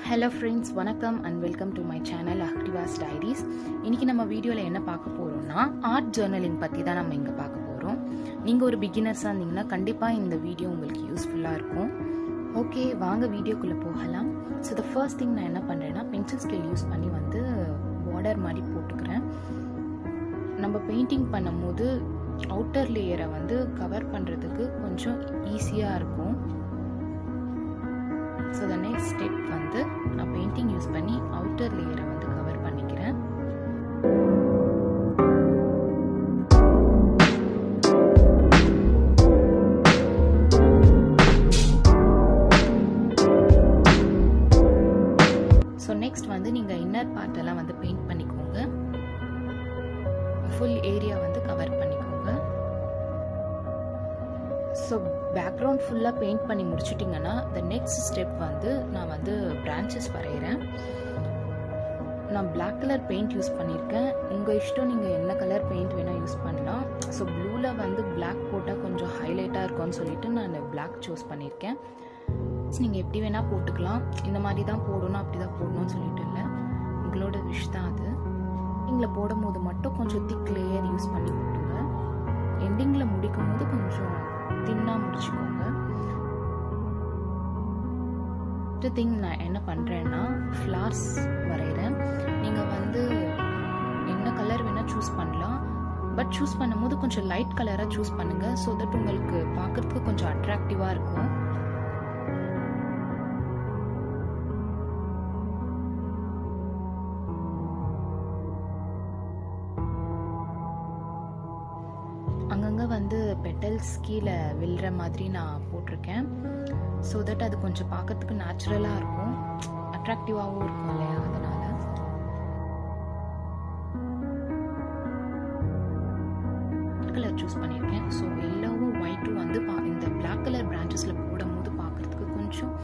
Hello friends, வணக்கம் and welcome to my channel Aktiva's Diaries. இன்னைக்கு நம்ம வீடியோல என்ன பார்க்க போறோம்னா ஆர்ட் ஜர்னலிங் பத்தி தான் நம்ம இங்க பார்க்க போறோம். நீங்க ஒரு பிகினர்ஸா இருந்தீங்கன்னா கண்டிப்பா இந்த வீடியோ உங்களுக்கு யூஸ்ஃபுல்லா இருக்கும். ஓகே, வாங்க வீடியோக்குள்ள போகலாம். So the first thing நான் என்ன பண்றேன்னா பென்சில் ஸ்கேல் யூஸ் பண்ணி வந்து border மாதிரி போட்டுக்கிறேன். நம்ம பெயிண்டிங் பண்ணும்போது அவுட்டர் லேயரை வந்து கவர் பண்றதுக்கு கொஞ்சம் ஈஸியா இருக்கும். So the next step வந்து நான் பெயிண்டிங் யூஸ் பண்ணி அவுட்டர் லேயரை வந்து கவர் பண்ணிக்கிறேன். ஸோ நெக்ஸ்ட் வந்து நீங்கள் இன்னர் பார்ட் எல்லாம் வந்து பெயிண்ட் பண்ணிக்கோங்க. ஃபுல் ஏரியா வந்து கவர் பண்ணிக்கோங்க. ஸோ பேக்ரவுண்ட் ஃபுல்லாக பெயிண்ட் பண்ணி முடிச்சிட்டிங்கன்னா த நெக்ஸ்ட் ஸ்டெப் வந்து நான் வந்து பிரான்ச்சஸ் வரைகிறேன். நான் பிளாக் கலர் பெயிண்ட் யூஸ் பண்ணியிருக்கேன். உங்கள் இஷ்டம், நீங்கள் என்ன கலர் பெயிண்ட் வேணால் யூஸ் பண்ணலாம். ஸோ ப்ளூவில் வந்து பிளாக் போட்டால் கொஞ்சம் ஹைலைட்டாக இருக்கும்னு சொல்லிட்டு நான் பிளாக் சூஸ் பண்ணியிருக்கேன். நீங்கள் எப்படி வேணால் போட்டுக்கலாம். இந்த மாதிரி தான் போடணும், அப்படி தான் போடணும்னு சொல்லிட்டு இல்லை, உங்களோட விஷ் தான் அது. எண்டிங்கில் போடும் போது மட்டும் கொஞ்சம் திக் லேயர் யூஸ் பண்ணி போட்டுங்க. எண்டிங்கில் முடிக்கும் போது கொஞ்சம் தின்னாக முடிச்சுக்கோங்க. திங் நான் என்ன பண்ணுறேன்னா ஃப்ளார்ஸ் வரைகிறேன். நீங்கள் வந்து என்ன கலர் வேணால் சூஸ் பண்ணலாம். பட் சூஸ் பண்ணும்போது கொஞ்சம் லைட் கலராக சூஸ் பண்ணுங்கள். ஸோ தட் உங்களுக்கு பார்க்குறதுக்கு கொஞ்சம் அட்ராக்டிவாக இருக்கும். அங்கங்கே வந்து பெட்டல்ஸ் கீழே விழுற மாதிரி நான் போட்டிருக்கேன். ஸோ தட் அது கொஞ்சம் பார்க்கறதுக்கு நேச்சுரலாக இருக்கும், அட்ராக்டிவாகவும் இருக்கும் இல்லையா, அதனால். கலர் சூஸ் பண்ணியிருக்கேன். ஸோ எல்லோவும் ஒயிட்டும் வந்து இந்த பிளாக் கலர் பிரான்ச்சஸில் போடும்போது பார்க்குறதுக்கு கொஞ்சம்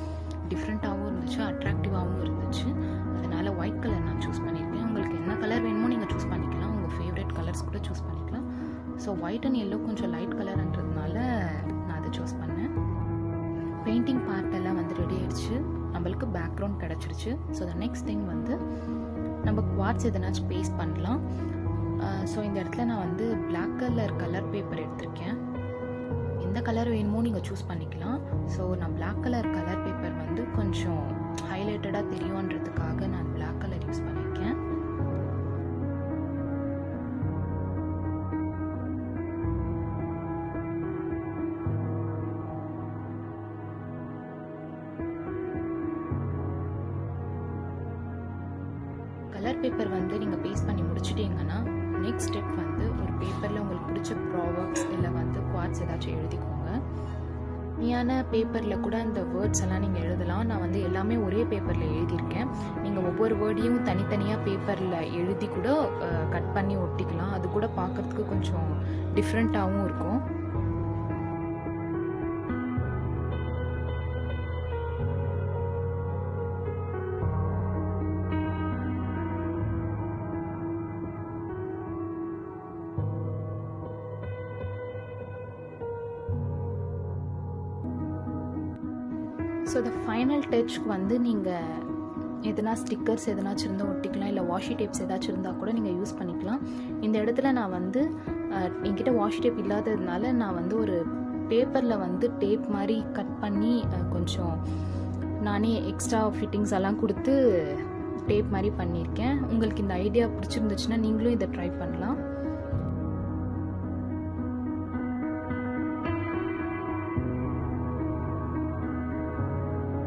டிஃப்ரெண்ட்டாகவும் இருந்துச்சு, அட்ராக்டிவாகவும் இருந்துச்சு. அதனால் ஒயிட் கலர் நான் சூஸ் பண்ணியிருக்கேன். உங்களுக்கு என்ன கலர் வேணுமோ நீங்கள் சூஸ் பண்ணிக்கலாம். உங்கள் ஃபேவரட் கலர்ஸ் கூட சூஸ் பண்ணிக்கலாம். ஸோ ஒயிட் அண்ட் எல்லோ கொஞ்சம் லைட் கலர்ன்றதுனால நான் அதை சூஸ் பண்ணேன். பெயிண்டிங் பார்ட் எல்லாம் வந்து ரெடி ஆயிடுச்சு, நம்மளுக்கு பேக்ரவுண்ட் கிடச்சிருச்சு. ஸோ த நெக்ஸ்ட் திங் வந்து நம்ம குவார்ட்ஸ் எதனாச்சும் பேஸ்ட் பண்ணலாம். ஸோ இந்த இடத்துல நான் வந்து பிளாக் கலர் பேப்பர் எடுத்திருக்கேன். எந்த கலர் வேணுமோ நீங்கள் சூஸ் பண்ணிக்கலாம். ஸோ நான் பிளாக் கலர் பேப்பர் வந்து கொஞ்சம் ஹைலைட்டடாக தெரியுன்றதுக்காக நான் பிளாக் கலர் யூஸ் பண்ணியிருக்கேன். கலர் பேப்பர் வந்து நீங்கள் பேஸ்ட் பண்ணி முடிச்சிட்டிங்கன்னா நெக்ஸ்ட் ஸ்டெப் வந்து ஒரு பேப்பரில் உங்களுக்கு பிடிச்ச ப்ராவர்ப்ஸ் இல்லை வந்து குவாட்ஸ் ஏதாச்சும் எழுதிக்கோங்க. நீயான பேப்பரில் கூட இந்த வேர்ட்ஸ் எல்லாம் நீங்கள் எழுதலாம். நான் வந்து எல்லாமே ஒரே பேப்பரில் எழுதியிருக்கேன். நீங்கள் ஒவ்வொரு வேர்டையும் தனித்தனியாக பேப்பரில் எழுதி கூட கட் பண்ணி ஒட்டிக்கலாம். அது கூட பார்க்குறதுக்கு கொஞ்சம் டிஃப்ரெண்ட்டாகவும் இருக்கும். ஸோ த ஃபைனல் டச்சுக்கு வந்து நீங்கள் எதனா ஸ்டிக்கர்ஸ் எதனாச்சும் இருந்தால் ஒட்டிக்கலாம், இல்லை வாஷி டேப்ஸ் ஏதாச்சும் இருந்தால் கூட நீங்கள் யூஸ் பண்ணிக்கலாம். இந்த இடத்துல நான் வந்து என்கிட்ட வாஷி டேப் இல்லாததுனால நான் வந்து ஒரு பேப்பரில் வந்து டேப் மாதிரி கட் பண்ணி கொஞ்சம் நானே எக்ஸ்ட்ரா ஃபிட்டிங்ஸ் எல்லாம் கொடுத்து டேப் மாதிரி பண்ணியிருக்கேன். உங்களுக்கு இந்த ஐடியா பிடிச்சிருந்துச்சுன்னா நீங்களும் இதை ட்ரை பண்ணலாம்.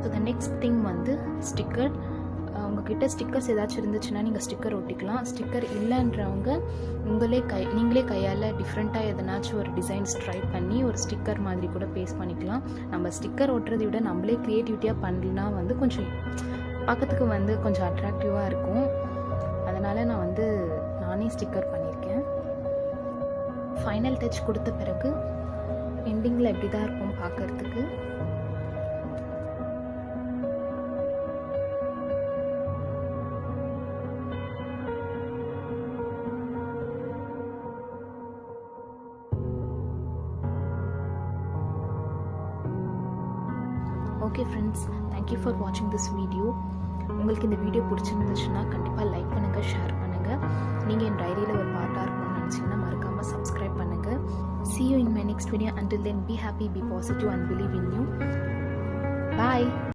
ஸோ த நெக்ஸ்ட் திங் வந்து ஸ்டிக்கர். உங்ககிட்ட ஸ்டிக்கர்ஸ் ஏதாச்சும் இருந்துச்சுன்னா நீங்கள் ஸ்டிக்கர் ஒட்டிக்கலாம். ஸ்டிக்கர் இல்லைன்றவங்க நீங்களே கையால் டிஃப்ரெண்ட்டாக எதனாச்சும் ஒரு டிசைன்ஸ் ட்ரை பண்ணி ஒரு ஸ்டிக்கர் மாதிரி கூட பேஸ்ட் பண்ணிக்கலாம். நம்ம ஸ்டிக்கர் ஒட்டுறதை விட நம்மளே க்ரியேட்டிவிட்டியாக பண்ணலனா வந்து கொஞ்சம் பார்க்கறதுக்கு வந்து கொஞ்சம் அட்ராக்டிவாக இருக்கும். அதனால் நான் வந்து நானே ஸ்டிக்கர் பண்ணியிருக்கேன். ஃபைனல் டச் கொடுத்த பிறகு எண்டிங்கில் எப்படி தான் இருக்கும் பார்க்கறதுக்கு. Okay friends, thank you for watching this video. உங்களுக்கு இந்த வீடியோ பிடிச்சிருந்துச்சுன்னா கண்டிப்பாக லைக் பண்ணுங்கள், ஷேர் பண்ணுங்கள். நீங்கள் என் டைரியில் ஒரு பார்ட்டாக இருக்கணும்னு நினச்சிங்கன்னா மறக்காமல் சப்ஸ்கிரைப் பண்ணுங்கள். See you in my next video. Until then, be happy, be positive and believe in you. Bye.